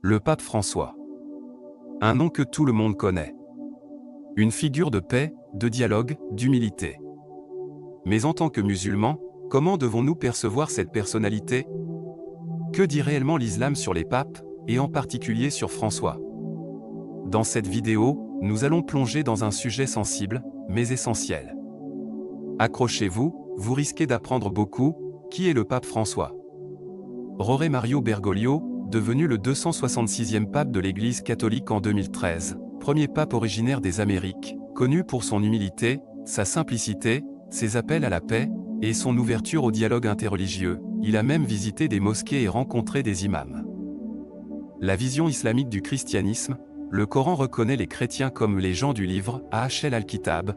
Le pape François. Un nom que tout le monde connaît. Une figure de paix, de dialogue, d'humilité. Mais en tant que musulmans, comment devons-nous percevoir cette personnalité? Que dit réellement l'islam sur les papes, et en particulier sur François? Dans cette vidéo, nous allons plonger dans un sujet sensible, mais essentiel. Accrochez-vous, vous risquez d'apprendre beaucoup. Qui est le pape François? Jorge Mario Bergoglio, devenu le 266e pape de l'Église catholique en 2013, premier pape originaire des Amériques, connu pour son humilité, sa simplicité, ses appels à la paix, et son ouverture au dialogue interreligieux. Il a même visité des mosquées et rencontré des imams. La vision islamique du christianisme, le Coran reconnaît les chrétiens comme les gens du livre, Ahl al-Kitab,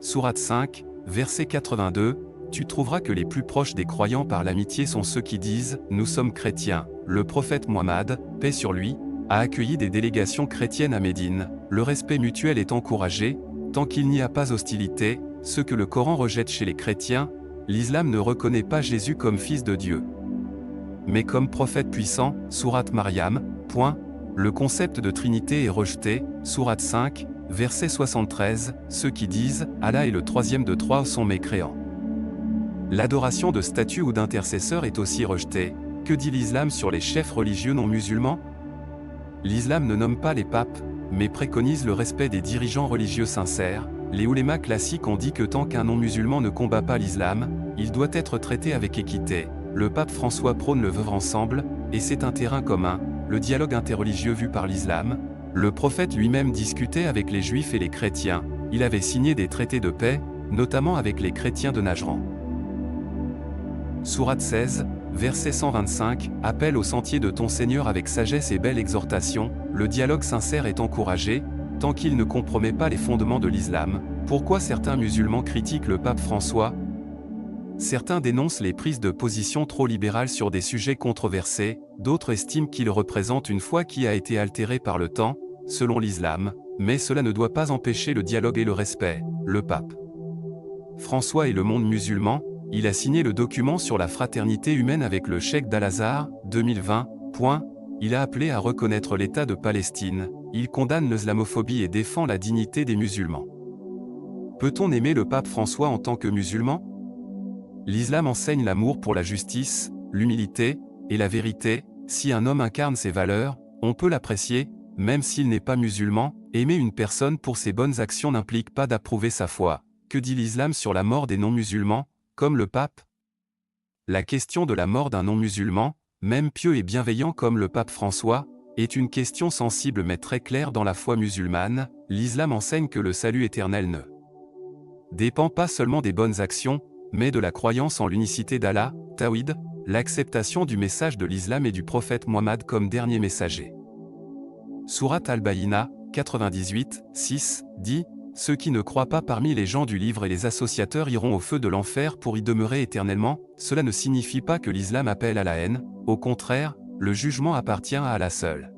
Sourate 5, verset 82, tu trouveras que les plus proches des croyants par l'amitié sont ceux qui disent « Nous sommes chrétiens ». Le prophète Mohammed, paix sur lui, a accueilli des délégations chrétiennes à Médine. Le respect mutuel est encouragé, tant qu'il n'y a pas hostilité, ce que le Coran rejette chez les chrétiens. L'islam ne reconnaît pas Jésus comme fils de Dieu, mais comme prophète puissant, Sourate Maryam, le concept de Trinité est rejeté, Sourate 5, verset 73, ceux qui disent « Allah est le troisième de trois sont mécréants ». L'adoration de statues ou d'intercesseurs est aussi rejetée. Que dit l'islam sur les chefs religieux non musulmans? L'islam ne nomme pas les papes, mais préconise le respect des dirigeants religieux sincères. Les oulémas classiques ont dit que tant qu'un non-musulman ne combat pas l'islam, il doit être traité avec équité. Le pape François prône le vivre ensemble, et c'est un terrain commun, le dialogue interreligieux vu par l'islam. Le prophète lui-même discutait avec les juifs et les chrétiens. Il avait signé des traités de paix, notamment avec les chrétiens de Najran. Sourate 16, verset 125, appelle au sentier de ton Seigneur avec sagesse et belle exhortation. Le dialogue sincère est encouragé, tant qu'il ne compromet pas les fondements de l'islam. Pourquoi certains musulmans critiquent le pape François? Certains dénoncent les prises de position trop libérales sur des sujets controversés, d'autres estiment qu'il représente une foi qui a été altérée par le temps, selon l'islam, mais cela ne doit pas empêcher le dialogue et le respect. Le pape François et le monde musulman. Il a signé le document sur la fraternité humaine avec le cheikh d'Al-Azhar, 2020. Il a appelé à reconnaître l'État de Palestine. Il condamne l'islamophobie et défend la dignité des musulmans. Peut-on aimer le pape François en tant que musulman? L'islam enseigne l'amour pour la justice, l'humilité et la vérité. Si un homme incarne ces valeurs, on peut l'apprécier, même s'il n'est pas musulman. Aimer une personne pour ses bonnes actions n'implique pas d'approuver sa foi. Que dit l'islam sur la mort des non-musulmans, comme le pape? La question de la mort d'un non-musulman, même pieux et bienveillant comme le pape François, est une question sensible mais très claire dans la foi musulmane. L'islam enseigne que le salut éternel ne dépend pas seulement des bonnes actions, mais de la croyance en l'unicité d'Allah, Tawhid, l'acceptation du message de l'islam et du prophète Mohammed comme dernier messager. Sourate Al-Bayyina, 98, 6, dit « Ceux qui ne croient pas parmi les gens du livre et les associateurs iront au feu de l'enfer pour y demeurer éternellement ». Cela ne signifie pas que l'islam appelle à la haine, au contraire, le jugement appartient à Allah seul.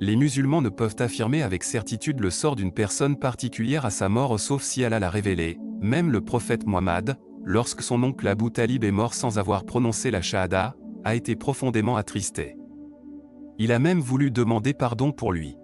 Les musulmans ne peuvent affirmer avec certitude le sort d'une personne particulière à sa mort sauf si Allah l'a révélé. Même le prophète Mohammed, lorsque son oncle Abu Talib est mort sans avoir prononcé la shahada, a été profondément attristé. Il a même voulu demander pardon pour lui.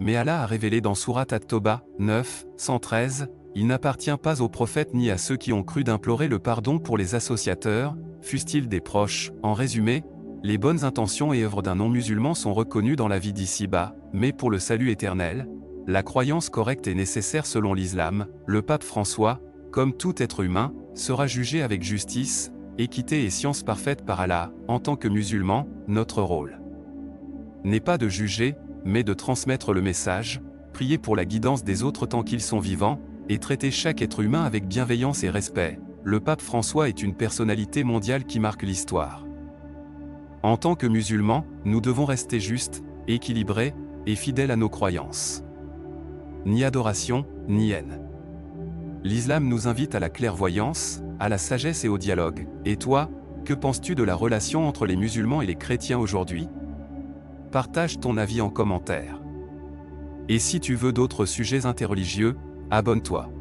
Mais Allah a révélé dans Sourate At-Tawbah, 9, 113, « Il n'appartient pas aux prophètes ni à ceux qui ont cru d'implorer le pardon pour les associateurs, fussent-ils des proches ». En résumé, les bonnes intentions et œuvres d'un non-musulman sont reconnues dans la vie d'ici-bas, mais pour le salut éternel, la croyance correcte est nécessaire selon l'islam. Le pape François, comme tout être humain, sera jugé avec justice, équité et science parfaite par Allah. En tant que musulmans, notre rôle n'est pas de juger, mais de transmettre le message, prier pour la guidance des autres tant qu'ils sont vivants, et traiter chaque être humain avec bienveillance et respect. Le pape François est une personnalité mondiale qui marque l'histoire. En tant que musulmans, nous devons rester justes, équilibrés, et fidèles à nos croyances. Ni adoration, ni haine. L'islam nous invite à la clairvoyance, à la sagesse et au dialogue. Et toi, que penses-tu de la relation entre les musulmans et les chrétiens aujourd'hui? Partage ton avis en commentaire. Et si tu veux d'autres sujets interreligieux, abonne-toi.